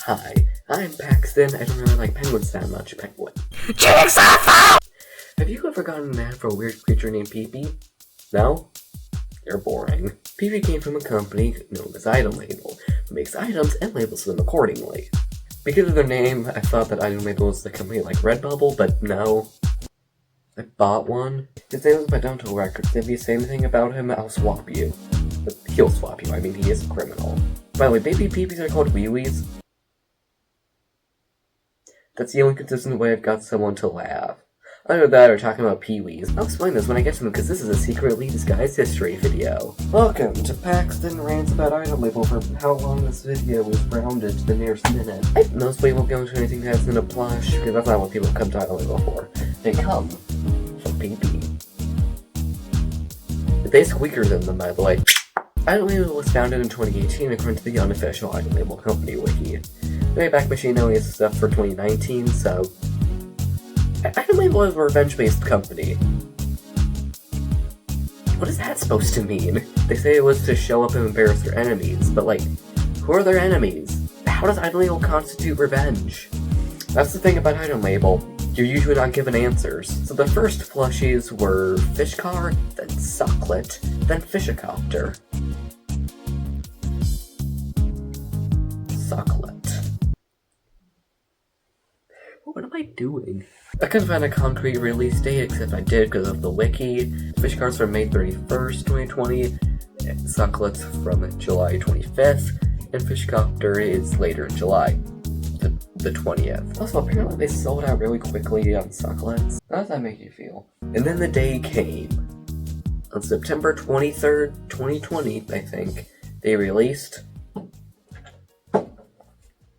Hi, I'm Paxton. I don't really like penguins that much. Penguin. Have you ever gotten an ad for a weird creature named Pee-Pee? No? You're boring. Pee-Pee came from a company known as itemLabel, who makes items and labels them accordingly. Because of their name, I thought that itemLabel was the company like Redbubble, but no. I bought one. His name is my dental records. If you say anything about him, I'll swap you. But he'll swap you. I mean, he is a criminal. By the way, baby Pee-Pees are called wee-wees. That's the only consistent way I've got someone to laugh. Other than that, we're talking about Pee-wees. I'll explain this when I get to them, because this is a secretly disguised history video. Welcome to Paxton Rants About itemLabel for how long this video was rounded to the nearest minute. I mostly won't go into anything that's in a plush, because that's not what people come to itemLabel for. They come for Pee-Pee. They squeaker them, by the way. itemLabel was founded in 2018 according to the unofficial itemLabel company wiki. The Wayback Machine only has stuff for 2019, so itemLabel is a revenge-based company. What is that supposed to mean? They say it was to show up and embarrass their enemies, but like, who are their enemies? How does itemLabel constitute revenge? That's the thing about itemLabel. You're usually not given answers. So the first plushies were Fishcar, then Socklet, then Fishicopter. Socklet. What am I doing? I couldn't find a concrete release date, except I did because of the wiki. Fish cards from May 31st, 2020, Sucklet's from July 25th, and Fishcopter is later in July, the 20th. Also, apparently they sold out really quickly on Sucklets. How does that make you feel? And then the day came. On September 23rd, 2020, I think, they released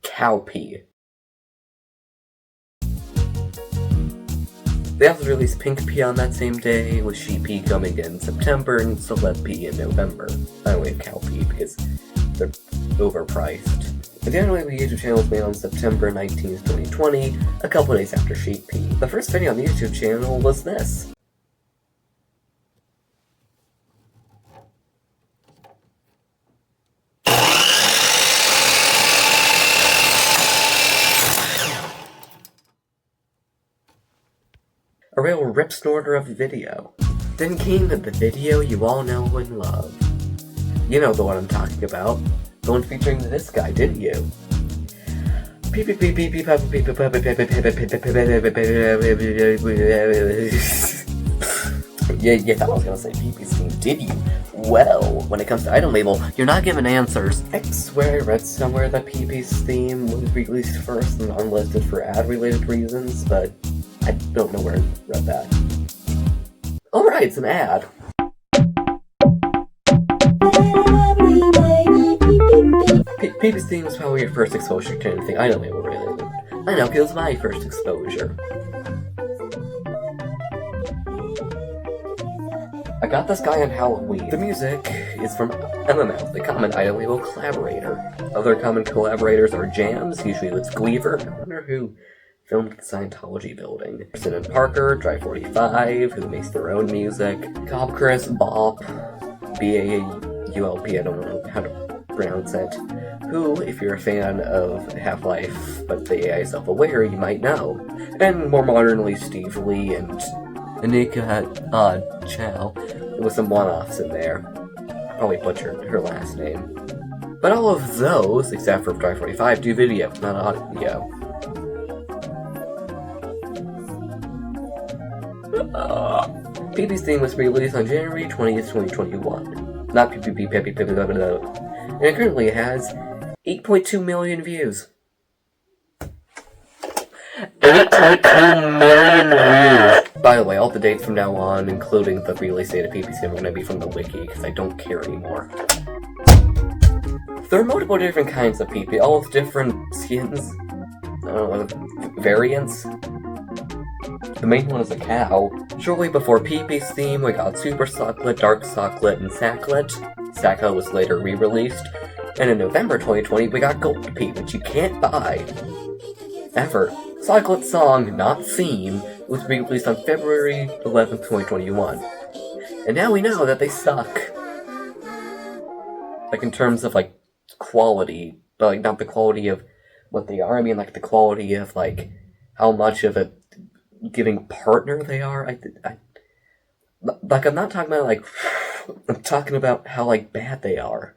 Cowpea. They also released Pink Pea on that same day, with Sheep Pea coming in September and Celeb Pea in November. I only have Cow Pea because they're overpriced. The itemLabel YouTube channel was made on September 19th, 2020, a couple days after Sheep Pea. The first video on the YouTube channel was this. A real rip-snorter of a video. Then came the video you all know and love. You know the one I'm talking about. The one featuring this guy, didn't you? Yeah, you thought I was gonna say Pee-Pee's theme, did you? Well, when it comes to itemLabel, you're not given answers. I swear I read somewhere that Pee-Pee's theme was released first and unlisted for ad-related reasons, but I don't know where I read that. Alright, it's an ad. Pee-Pee's theme was probably your first exposure to anything itemLabel related. I know, because it was my first exposure. I got this guy on Halloween. The music is from MML, the common itemLabel collaborator. Other common collaborators are Jams, usually with Gleaver. I wonder who filmed the Scientology building. Person and Parker, Dry 45, who makes their own music. Cobb Chris, Bop, B-A-U-L-P, I don't know how to pronounce it. Who, if you're a fan of Half-Life, but the AI self-aware, you might know. And more modernly, Steve Lee and Anika Chow, with some one-offs in there. Probably butchered her last name. But all of those, except for Dry 45, do video, not audio. Pee-Pee's theme was released on January 20th, 2021. Not Pee-Pee, and it currently has 8.2 million views. 8.2 million views! By the way, all the dates from now on, including the release date of Pee-Pee's theme, are going to be from the wiki, because I don't care anymore. There are multiple different kinds of Pee-Pee, all with different skins. Variants. The main one is a cow. Shortly before Pee-Pee's theme, we got Super Socklet, Dark Socklet, and Sacklet. Sacklet was later re-released. And in November 2020, we got Gold Pea, which you can't buy. Ever. Socklet's song, not theme, was re-released on February 11th, 2021. And now we know that they suck. Like, in terms of, like, quality but like not the quality of what they are. I mean like the quality of like how much of a giving partner they are. Like I'm not talking about like I'm talking about how like bad they are.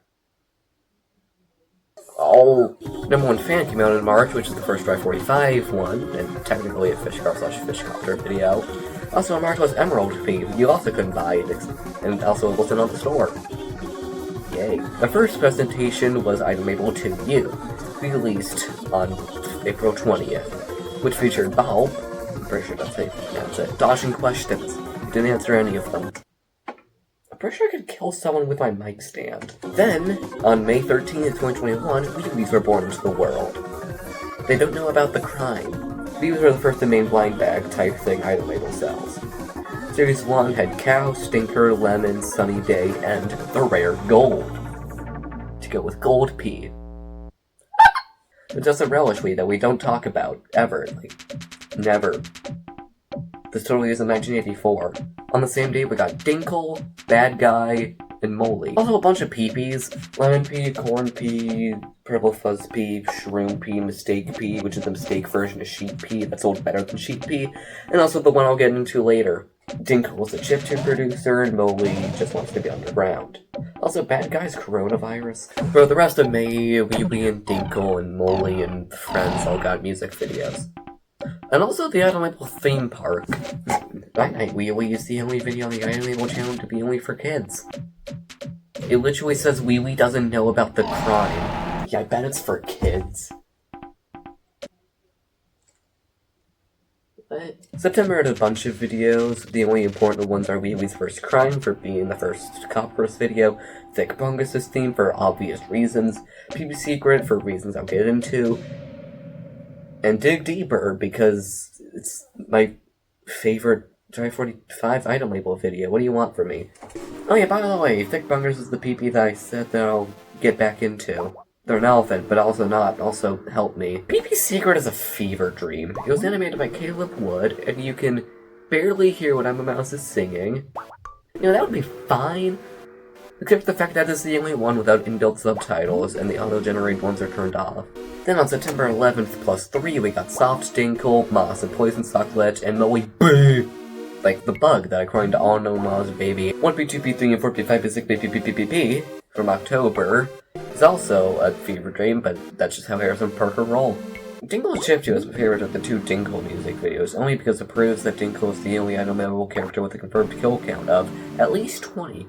Oh, #1 fan came out in March, which is the first Dry 45 one, and technically a fishcar/fishcopter video. Also in March was Emerald P. You also couldn't buy it, and also it wasn't on the store. Yay. The first presentation was itemLabel 2U, released on April 20th, which featured Bob, I'm pretty sure that's how you pronounce it, dodging questions. He didn't answer any of them. I'm pretty sure I could kill someone with my mic stand. Then, on May 13th, 2021, Weebies were born into the world. They don't know about the crime. Weebies were the first and main blind bag type thing itemLabel sells. Series 1 had Cow, Stinker, Lemon, Sunny Day, and the rare Gold. To go with Gold P. It's just a relish weed that we don't talk about, ever. Like, never. This totally is in 1984. On the same day, we got Dinkle, Bad Guy, and Moly. Also a bunch of peepees. Lemon pea, corn pea, purple fuzz pea, shroom pea, mistake pea, which is the mistake version of sheep pea that sold better than sheep pea, and also the one I'll get into later. Dinkle was a chiptune producer, and Moly just wants to be underground. Also, Bad Guy's coronavirus. For the rest of May, Weebly and Dinkle and Moly and friends all got music videos. And also the itemLabel theme park. Night Night Wee is the only video on the itemLabel channel to be only for kids. It literally says Wee doesn't know about the crime. Yeah, I bet it's for kids. But September had a bunch of videos. The only important ones are Wee's first crime for being the first Copper's video, Thick Bungus' theme for obvious reasons, PB Secret for reasons I'll get into, and Dig Deeper because it's my favorite Dry 45 itemLabel video. What do you want from me? Oh yeah, by the way, Thick Bungus is the PP that I said that I'll get back into. They're an elephant, but also not. Also, help me. PP Secret is a fever dream. It was animated by Caleb Wood, and you can barely hear what Emma Mouse is singing. You know, that would be fine. Except for the fact that it's the only one without inbuilt subtitles, and the auto-generated ones are turned off. Then on September 11th plus 3, we got Soft Dinkle, Moss and Poison Sucklet, and Moe B. Like the bug that according to All No Moss Baby 1P, 2P, 3, and 4P, 5P, 6P, P from October is also a fever dream, but that's just how Harrison Parker roll. Dinkle Chiptune is my favorite of the two Dinkle music videos, only because it proves that Dinkle is the only itemLabel character with a confirmed kill count of at least 20.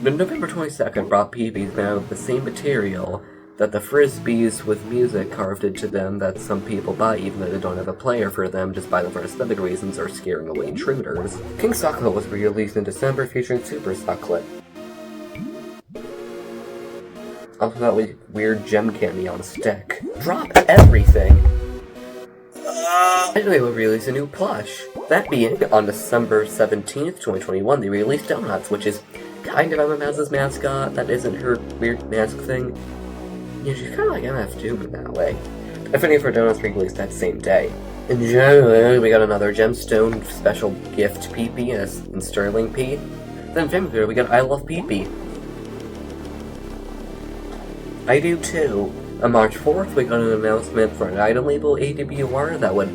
But November 22nd brought PBs made out of the same material that the Frisbees with music carved into them that some people buy even though they don't have a player for them just by them for aesthetic reasons or scaring away intruders. King Sucklet was re-released in December featuring Super Sucklet. Also that weird gem candy on a stick. Drop everything! Anyway, we'll release a new plush. That being, on December 17th, 2021, they released Donuts, which is kind of Emma Mouse's mascot. That isn't her weird mask thing. Yeah, she's kind of like MF Doom in that way. Affinity for Donuts released that same day. In January, we got another Gemstone special gift PP in Sterling P. Then in February, we got I Love PP. I do too. On March 4th, we got an announcement for an itemLabel AWR that would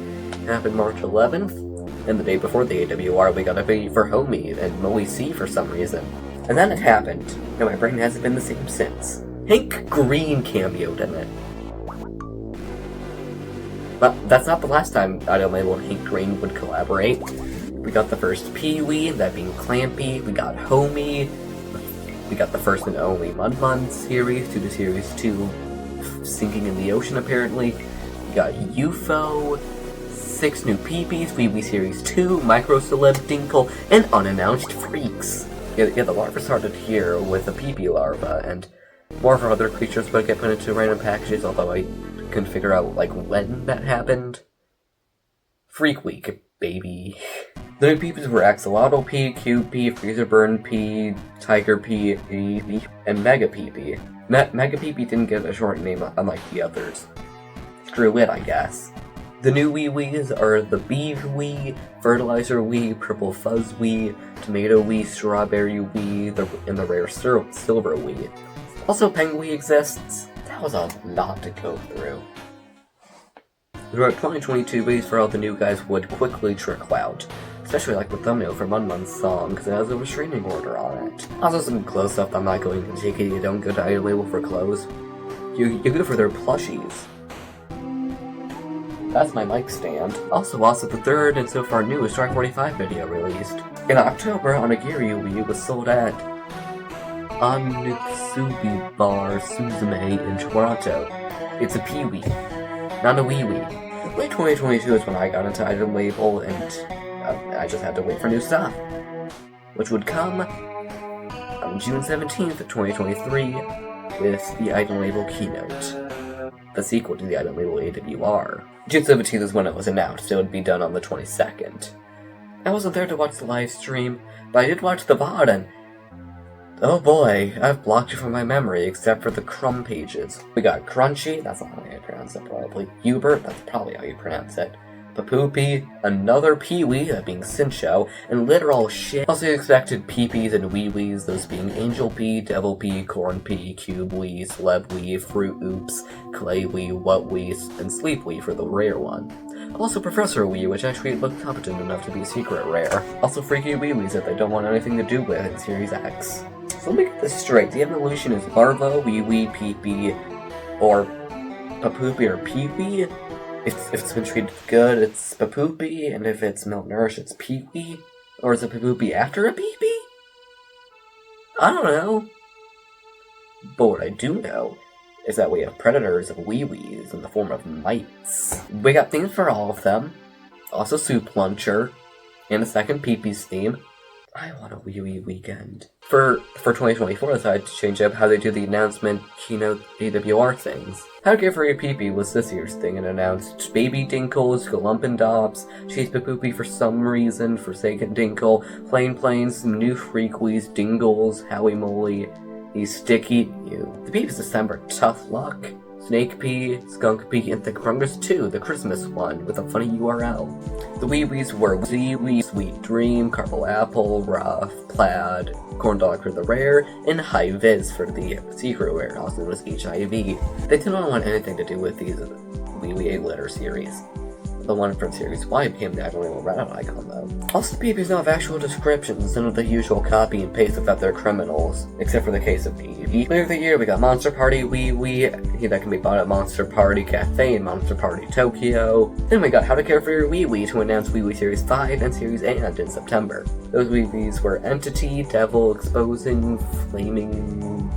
happen March 11th. And the day before the AWR, we got a video for Homie and Moe C for some reason. And then it happened, and my brain hasn't been the same since. Hank Green cameoed in it. But that's not the last time itemLabel and Hank Green would collaborate. We got the first Pee-wee, that being Clampy. We got Homie. We got the first and only Mudmun series, due to Series 2 sinking in the ocean apparently. We got UFO, 6 new Peepees, Weebly Series 2, Micro Celeb Dinkle, and Unannounced Freaks. Yeah, the larva started here with a Peepee larva, and more of our other creatures would get put into random packages, although I couldn't figure out, like, when that happened. Freak Week, baby. The new Peepees were Axolotl P, Cube P, Freezer Burn P, Tiger P, and Mega Peepee. Mega Peepee didn't get a short name unlike the others. Screw it, I guess. The new wee-wees are the Beef Wee, Fertilizer Wee, Purple Fuzz Wee, Tomato Wee, Strawberry Wee, and the rare Silver Wee. Also, Penguin exists. That was a lot to go through. Throughout 2022, videos for all the new guys would quickly trickle out. Especially like the thumbnail for One Month's song, because it has a restraining order on it. Also some clothes stuff I'm not going to take it, you don't go to itemLabel for clothes. You go for their plushies. That's my mic stand. Also the third and so far newest Strike 45 video released. In October, Onigiri Wii was sold at Onitsubi Bar Suzume in Toronto. It's a Pee-wee, not a Wee-wee. Late 2022 is when I got into itemLabel, and I just had to wait for new stuff, which would come on June 17th of 2023 with the itemLabel keynote, the sequel to the itemLabel AWR. June 17th is when it was announced it would be done on the 22nd. I wasn't there to watch the live stream, but I did watch the VOD, and oh boy, I've blocked it from my memory except for the crumb pages. We got Crunchy, that's not how you pronounce it probably. Hubert, that's probably how you pronounce it. Papoopy, another Pee-wee, that being Sincho, and literal shit. Also expected Pee-pees and Wee-wees, those being Angel Pee, Devil Pee, Corn Pee, Cube Wee, Celeb Wee, Fruit Oops, Clay Wee, What Wee, and Sleep Wee for the rare one. Also Professor Wee, which actually looked competent enough to be a secret rare. Also Freaky Wee-wees that they don't want anything to do with in Series X. So let me get this straight, the evolution is Larva, Wee-wee, Pee-pee, or Papoopy or Pee-wee? If it's been treated good, it's Papoopy, and if it's malnourished, it's Pee-wee? Or is it Papoopy after a Pee-pee? I don't know. But what I do know is that we have predators of Wee-wees in the form of mites. We got themes for all of them. Also Soup Luncher, and a second Pee-pee's theme. I want a Wee-wee weekend. For 2024, I decided to change up how they do the announcement keynote AWR things. How to Get For Your Pee-pee was this year's thing and announced Baby Dinkles, Galumpendops, Chase Papoopy for some reason, Forsaken Dinkle, Plain Plains, some new Freakwees, Dingles, Howie Moly, Sticky, The Peeps December, Tough Luck, Snake Pea, Skunk Pea, and Thick Fungus 2, the Christmas one, with a funny URL. The Wee-wees were Wee-wee, Sweet Dream, Carpal Apple, Rough, Plaid, Corn Dog for the rare, and High Viz for the secret rare, also known as HIV. They did not want anything to do with these Wee-wee 8-letter series. The one from Series Y became the itemLabel Reddit icon, though. Also, the Pee-pees now have actual descriptions, none of the usual copy and paste of that they're criminals, except for the case of Pee-pee. Later of the year, we got Monster Party Wee-wee, that can be bought at Monster Party Cafe and Monster Party Tokyo. Then we got How to Care For Your Wee-wee to announce Wee-wee Series 5 and Series And in September. Those Wee-wees were Entity, Devil, Exposing, Flaming,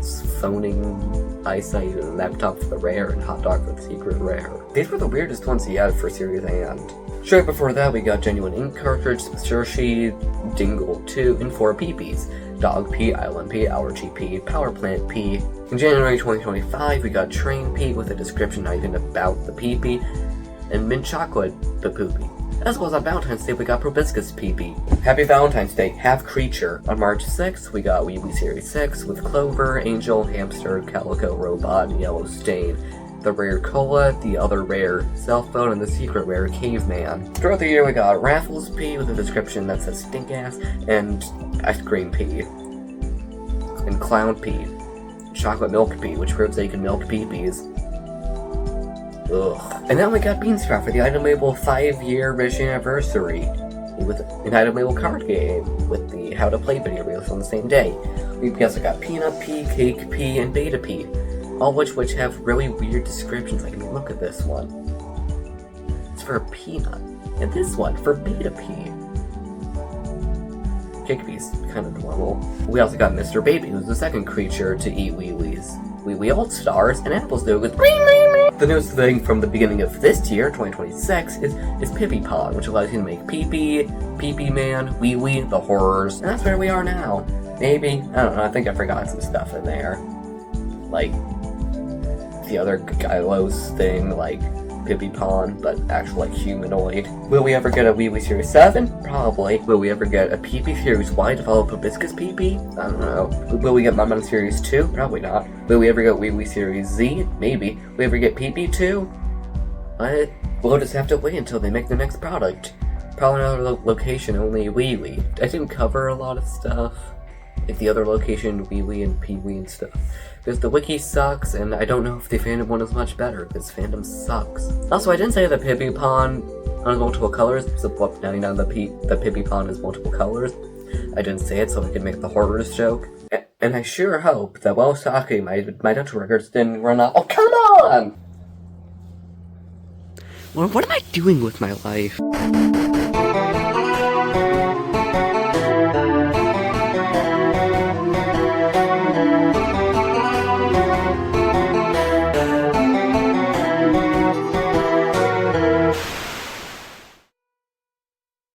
Phoning, Eyesight, and Laptop for the rare, and Hot Dog for the secret rare. These were the weirdest ones he had for Series And. Straight before that, we got Genuine Ink Cartridge, Sushi, Dingle 2, and 4 Pee-pees. Dog Pee, Island Pee, Allergy Pee, Power Plant Pee. In January 2025, we got Train Pee with a description not even about the Pee-pee, and Mint Chocolate Papoopy. As well as on Valentine's Day, we got Proboscis Pee-pee. Happy Valentine's Day, Half Creature. On March 6th, we got Wee-wee Series 6 with Clover, Angel, Hamster, Calico Robot, and Yellow Stain. The rare Cola, the other rare Cell Phone, and the secret rare Caveman. Throughout the year, we got Raffles Pee with a description that says Stink Ass, and Ice Cream Pee, and Clown Pee, Chocolate Milk Pee, which proves they can milk Pee-pees. Ugh. And then we got Beansprout for the itemLabel 5-year mission anniversary, with an itemLabel card game, with the How to Play video released on the same day. We also got Peanut Pea, Cake Pea, and Beta Pea. All which have really weird descriptions. Like, I mean, look at this one. It's for a peanut. And this one for Beta Pea. Cake Pea's kind of normal. We also got Mr. Baby, who's the second creature to eat Wee-wees. Wee-wee All-Stars, and Apple's do with the newest thing from the beginning of this year, 2026, is Pippi Pod, which allows you to make Pee-pee, Pee-pee Man, Wee-wee, the horrors, and that's where we are now. Maybe. I don't know, I think I forgot some stuff in there. Like the other Gylos thing, like Pippi Pond, but actual like humanoid. Will we ever get a Wee-wee Series 7? Probably. Will we ever get a Pee-pee Series Y to follow Proboscis Pee-pee? I don't know. Will we get Mama Series 2? Probably not. Will we ever get Wee-wee Series Z? Maybe. Will we ever get Pee-pee 2? What? We'll just have to wait until they make the next product. Probably another location, only Wee-wee. I didn't cover a lot of stuff. the other location, Wee Wee and Pee Wee and stuff. Because the wiki sucks, and I don't know if the fandom one is much better, because fandom sucks. Also, I didn't say the Pibby Pond on multiple colors, so now you know the Pibby Pond is multiple colors. I didn't say it so I could make the horrors joke. And I sure hope that while talking, my dental records didn't run out. Oh, come on! Well, what am I doing with my life?